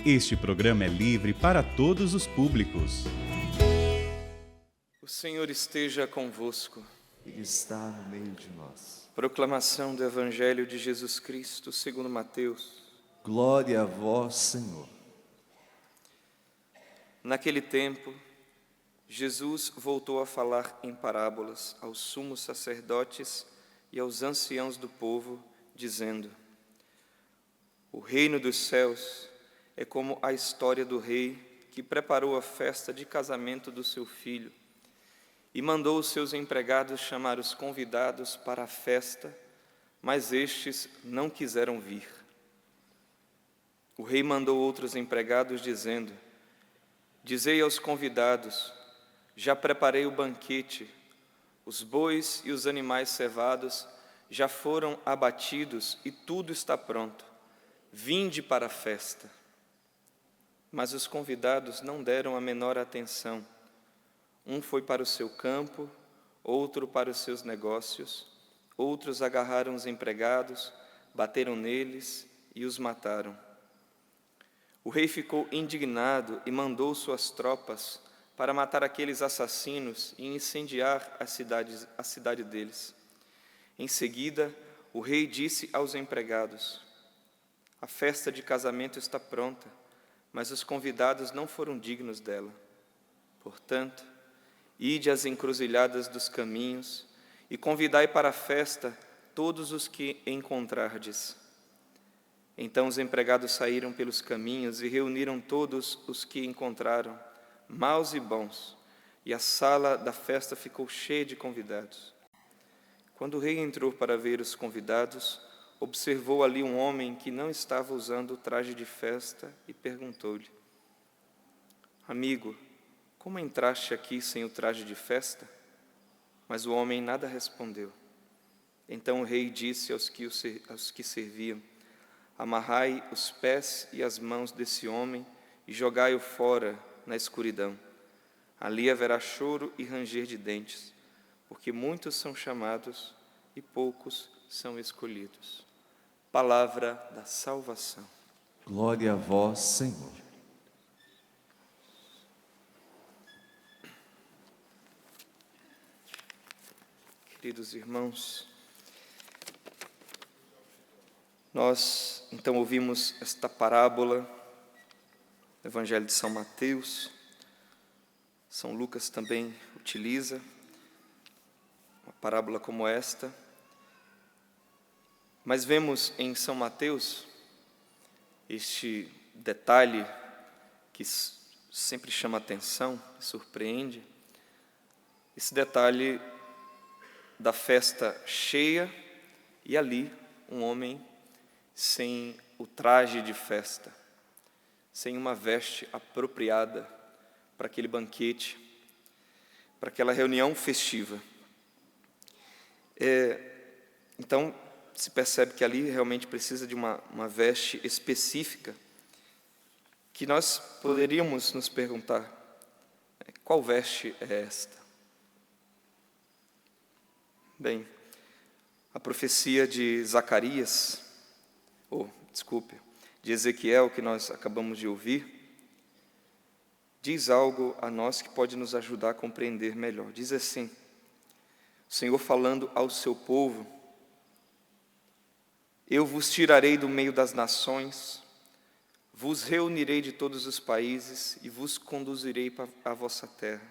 Este programa é livre para todos os públicos. O Senhor esteja convosco. Ele está no meio de nós. Proclamação do Evangelho de Jesus Cristo, segundo Mateus. Glória a vós, Senhor. Naquele tempo, Jesus voltou a falar em parábolas aos sumos sacerdotes e aos anciãos do povo, dizendo: O reino dos céus é como a história do rei que preparou a festa de casamento do seu filho e mandou os seus empregados chamar os convidados para a festa, mas estes não quiseram vir. O rei mandou outros empregados, dizendo: Dizei aos convidados: já preparei o banquete, os bois e os animais cevados já foram abatidos e tudo está pronto. Vinde para a festa. Mas os convidados não deram a menor atenção. Um foi para o seu campo, outro para os seus negócios, outros agarraram os empregados, bateram neles e os mataram. O rei ficou indignado e mandou suas tropas para matar aqueles assassinos e incendiar a cidade deles. Em seguida, o rei disse aos empregados: A festa de casamento está pronta, mas os convidados não foram dignos dela. Portanto, ide às encruzilhadas dos caminhos e convidai para a festa todos os que encontrardes. Então os empregados saíram pelos caminhos e reuniram todos os que encontraram, maus e bons, e a sala da festa ficou cheia de convidados. Quando o rei entrou para ver os convidados, observou ali um homem que não estava usando o traje de festa e perguntou-lhe: Amigo, como entraste aqui sem o traje de festa? Mas o homem nada respondeu. Então o rei disse aos que serviam: Amarrai os pés e as mãos desse homem e jogai-o fora na escuridão. Ali haverá choro e ranger de dentes, porque muitos são chamados e poucos são escolhidos. Palavra da salvação. Glória a vós, Senhor. Queridos irmãos, nós então ouvimos esta parábola do Evangelho de São Mateus. São Lucas também utiliza uma parábola como esta. Mas vemos em São Mateus este detalhe que sempre chama atenção, surpreende, esse detalhe da festa cheia e ali um homem sem o traje de festa, sem uma veste apropriada para aquele banquete, para aquela reunião festiva. Então, se percebe que ali realmente precisa de uma veste específica, que nós poderíamos nos perguntar: qual veste é esta? Bem, a profecia de Zacarias, de Ezequiel, que nós acabamos de ouvir, diz algo a nós que pode nos ajudar a compreender melhor. Diz assim: o Senhor falando ao seu povo: Eu vos tirarei do meio das nações, vos reunirei de todos os países e vos conduzirei para a vossa terra.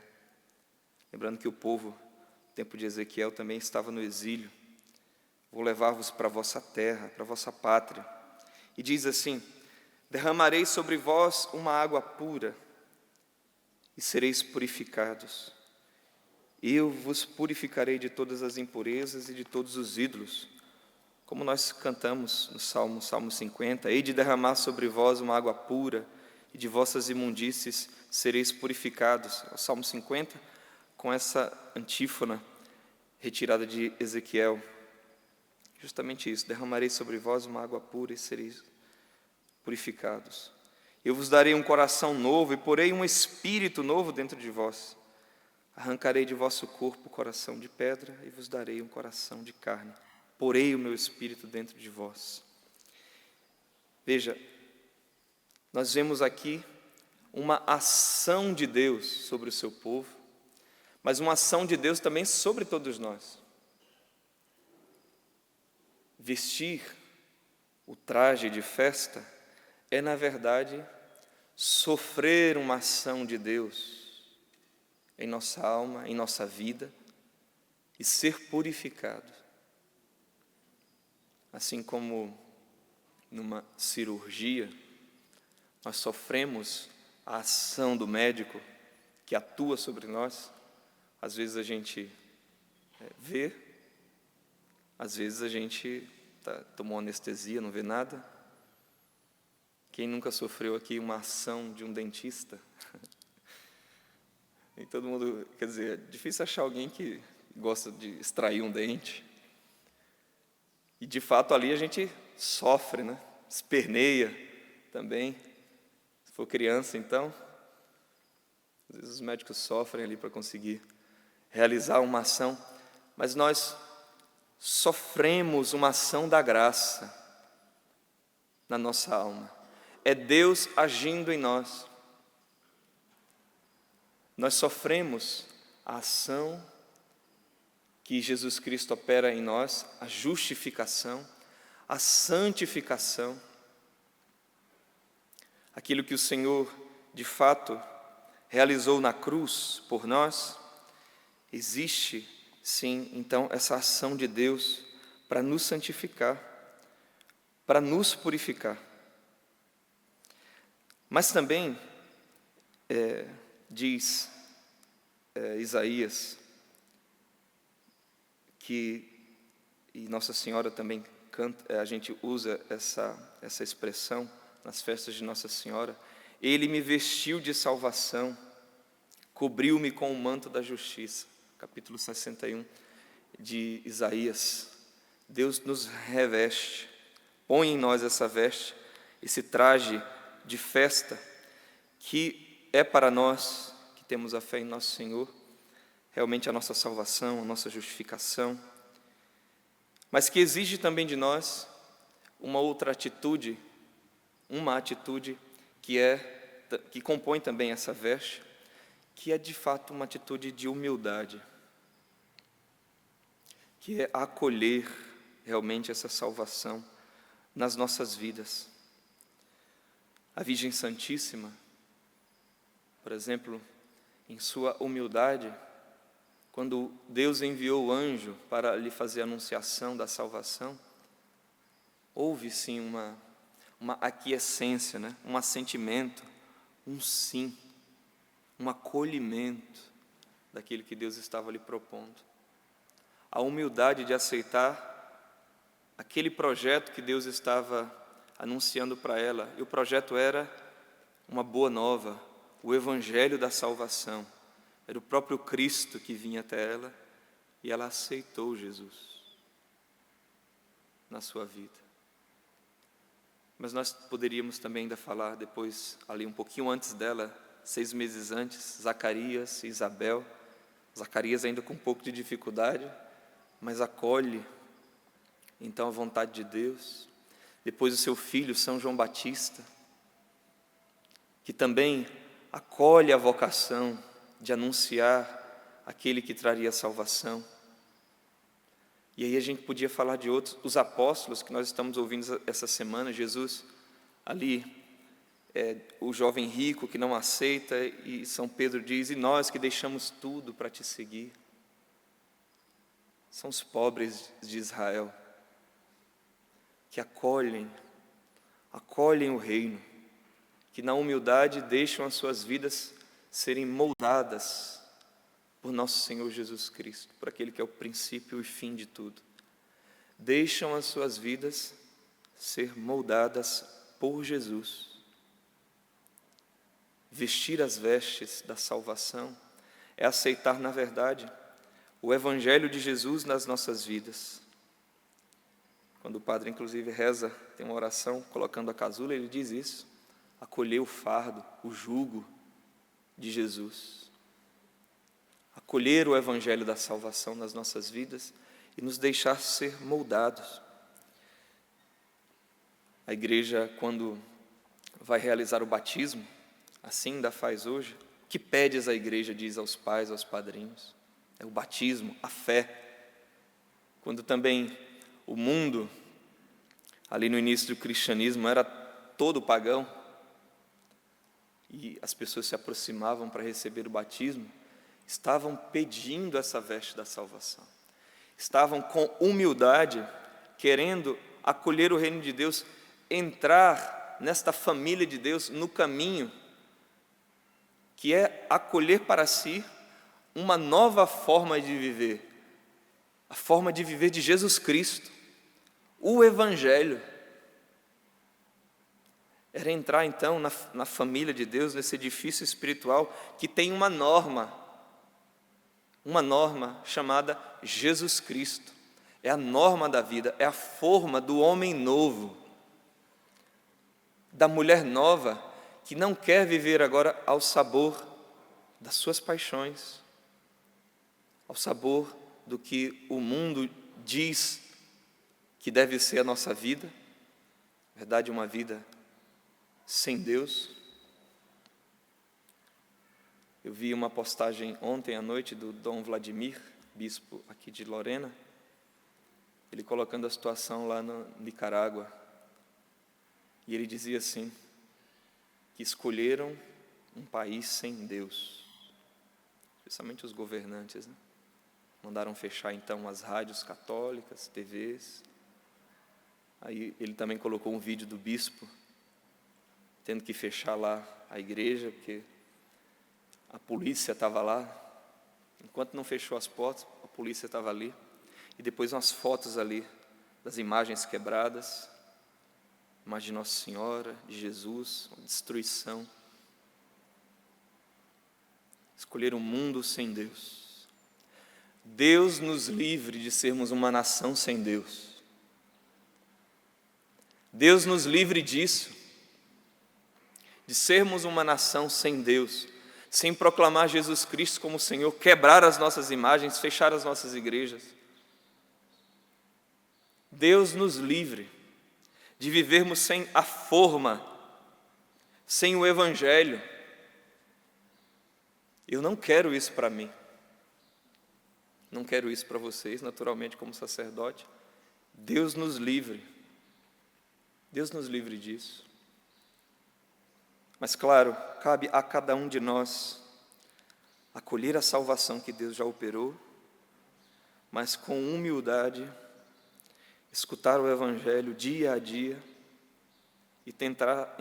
Lembrando que o povo, no tempo de Ezequiel, também estava no exílio. Vou levar-vos para a vossa terra, para a vossa pátria. E diz assim: derramarei sobre vós uma água pura e sereis purificados. Eu vos purificarei de todas as impurezas e de todos os ídolos. Como nós cantamos no Salmo 50, hei de derramar sobre vós uma água pura, e de vossas imundícies sereis purificados. O Salmo 50, com essa antífona retirada de Ezequiel. Justamente isso: derramarei sobre vós uma água pura e sereis purificados. Eu vos darei um coração novo e porei um espírito novo dentro de vós. Arrancarei de vosso corpo o coração de pedra e vos darei um coração de carne. Porei o meu espírito dentro de vós. Veja, Nós vemos aqui uma ação de Deus sobre o seu povo, mas uma ação de Deus também sobre todos nós. Vestir o traje de festa é, na verdade, sofrer uma ação de Deus em nossa alma, em nossa vida, e ser purificado. Assim como numa cirurgia, nós sofremos a ação do médico que atua sobre nós. Às vezes a gente vê, às vezes a gente tomou anestesia, não vê nada. Quem nunca sofreu aqui uma ação de um dentista? E todo mundo, quer dizer, é difícil achar alguém que gosta de extrair um dente. E de fato ali a gente sofre, né? Esperneia também. Se for criança, então, às vezes os médicos sofrem ali para conseguir realizar uma ação, mas nós sofremos uma ação da graça na nossa alma. É Deus agindo em nós. Nós sofremos a ação que Jesus Cristo opera em nós, a justificação, a santificação. Aquilo que o Senhor, de fato, realizou na cruz por nós, existe, sim, então, essa ação de Deus para nos santificar, para nos purificar. Mas também, diz Isaías, e Nossa Senhora também canta, a gente usa essa expressão nas festas de Nossa Senhora: Ele me vestiu de salvação, cobriu-me com o manto da justiça. Capítulo 61 de Isaías. Deus nos reveste, põe em nós essa veste, esse traje de festa, que é para nós, que temos a fé em nosso Senhor, realmente a nossa salvação, a nossa justificação, mas que exige também de nós uma outra atitude, uma atitude que compõe também essa veste, que é de fato uma atitude de humildade, que é acolher realmente essa salvação nas nossas vidas. A Virgem Santíssima, por exemplo, em sua humildade, quando Deus enviou o anjo para lhe fazer a anunciação da salvação, houve sim uma aquiescência, né? Um assentimento, um sim, um acolhimento daquilo que Deus estava lhe propondo. A humildade de aceitar aquele projeto que Deus estava anunciando para ela. E o projeto era uma boa nova, o evangelho da salvação. Era o próprio Cristo que vinha até ela e ela aceitou Jesus na sua vida. Mas nós poderíamos também ainda falar depois, ali um pouquinho antes dela, 6 meses antes, Zacarias e Isabel. Zacarias ainda com um pouco de dificuldade, mas acolhe então a vontade de Deus. Depois o seu filho, São João Batista, que também acolhe a vocação de anunciar aquele que traria a salvação. E aí a gente podia falar de outros, os apóstolos que nós estamos ouvindo essa semana. Jesus ali, o jovem rico que não aceita, e São Pedro diz: e nós que deixamos tudo para te seguir. São os pobres de Israel, que acolhem o reino, que na humildade deixam as suas vidas serem moldadas por nosso Senhor Jesus Cristo, por aquele que é o princípio e fim de tudo. Deixam as suas vidas ser moldadas por Jesus. Vestir as vestes da salvação é aceitar, na verdade, o Evangelho de Jesus nas nossas vidas. Quando o padre, inclusive, reza, tem uma oração colocando a casula, ele diz isso: acolher o fardo, o jugo de Jesus. Acolher o Evangelho da salvação nas nossas vidas e nos deixar ser moldados. A igreja, quando vai realizar o batismo, assim ainda faz hoje. O que pedes a igreja diz aos pais, aos padrinhos? É o batismo, a fé. Quando também o mundo, ali no início do cristianismo, era todo pagão, e as pessoas se aproximavam para receber o batismo, estavam pedindo essa veste da salvação. Estavam com humildade, querendo acolher o reino de Deus, entrar nesta família de Deus, no caminho, que é acolher para si uma nova forma de viver, a forma de viver de Jesus Cristo, o Evangelho. Era entrar então na família de Deus, nesse edifício espiritual que tem uma norma chamada Jesus Cristo. É a norma da vida, é a forma do homem novo, da mulher nova, que não quer viver agora ao sabor das suas paixões, ao sabor do que o mundo diz que deve ser a nossa vida, na verdade, uma vida sem Deus. Eu vi uma postagem ontem à noite do Dom Vladimir, bispo aqui de Lorena, ele colocando a situação lá na Nicarágua, e ele dizia assim, que escolheram um país sem Deus, especialmente os governantes, né? Mandaram fechar então as rádios católicas, TVs. Aí ele também colocou um vídeo do bispo tendo que fechar lá a igreja, porque a polícia estava lá. Enquanto não fechou as portas, a polícia estava ali. E depois umas fotos ali das imagens quebradas, imagem de Nossa Senhora, de Jesus, uma destruição. Escolher um mundo sem Deus. Deus nos livre de sermos uma nação sem Deus. Deus nos livre disso, de sermos uma nação sem Deus, sem proclamar Jesus Cristo como Senhor, quebrar as nossas imagens, fechar as nossas igrejas. Deus nos livre de vivermos sem a forma, sem o Evangelho. Eu não quero isso para mim. Não quero isso para vocês, naturalmente, como sacerdote. Deus nos livre. Deus nos livre disso. Mas, claro, cabe a cada um de nós acolher a salvação que Deus já operou, mas com humildade, escutar o Evangelho dia a dia e tentar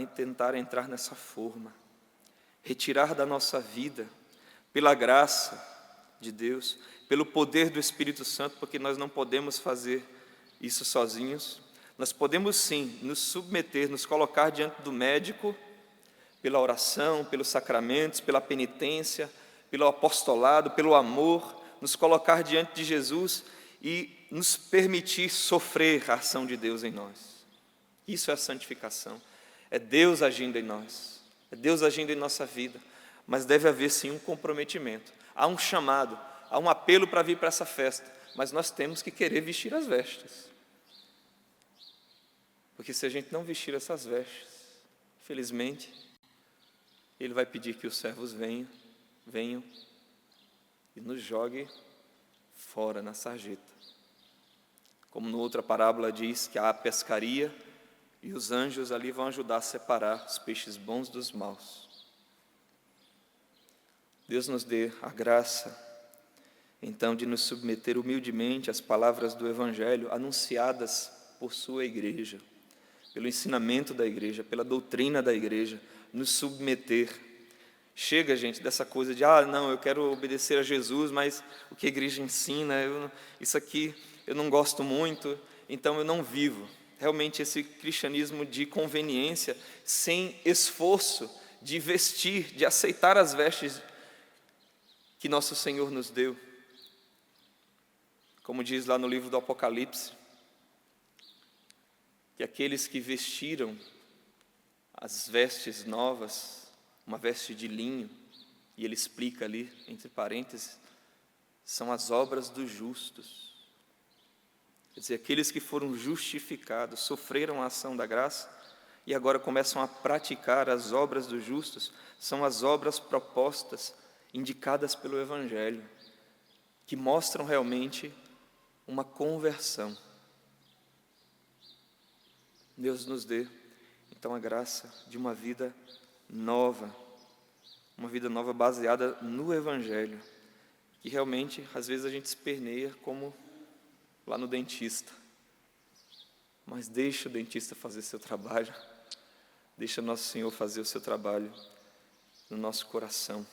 entrar nessa forma, retirar da nossa vida, pela graça de Deus, pelo poder do Espírito Santo, porque nós não podemos fazer isso sozinhos. Nós podemos sim nos submeter, nos colocar diante do médico, pela oração, pelos sacramentos, pela penitência, pelo apostolado, pelo amor, nos colocar diante de Jesus e nos permitir sofrer a ação de Deus em nós. Isso é a santificação, é Deus agindo em nós, é Deus agindo em nossa vida, mas deve haver sim um comprometimento, há um chamado, há um apelo para vir para essa festa, mas nós temos que querer vestir as vestes, porque se a gente não vestir essas vestes, infelizmente, Ele vai pedir que os servos venham e nos joguem fora na sarjeta. Como na outra parábola diz que há pescaria e os anjos ali vão ajudar a separar os peixes bons dos maus. Deus nos dê a graça, então, de nos submeter humildemente às palavras do Evangelho anunciadas por sua igreja, pelo ensinamento da igreja, pela doutrina da igreja, nos submeter. Chega, gente, dessa coisa de, não, eu quero obedecer a Jesus, mas o que a igreja ensina, isso aqui eu não gosto muito, então eu não vivo. Realmente esse cristianismo de conveniência, sem esforço de vestir, de aceitar as vestes que nosso Senhor nos deu. Como diz lá no livro do Apocalipse, que aqueles que vestiram as vestes novas, uma veste de linho, e ele explica ali, entre parênteses, são as obras dos justos. Quer dizer, aqueles que foram justificados, sofreram a ação da graça, e agora começam a praticar as obras dos justos, são as obras propostas, indicadas pelo Evangelho, que mostram realmente uma conversão. Deus nos dê, então, a graça de uma vida nova baseada no Evangelho, que realmente, às vezes, a gente esperneia como lá no dentista. Mas deixa o dentista fazer seu trabalho, deixa Nosso Senhor fazer o seu trabalho no nosso coração.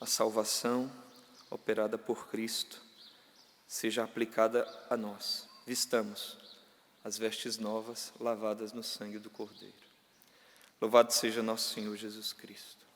A salvação operada por Cristo seja aplicada a nós. Vistamos as vestes novas lavadas no sangue do Cordeiro. Louvado seja nosso Senhor Jesus Cristo.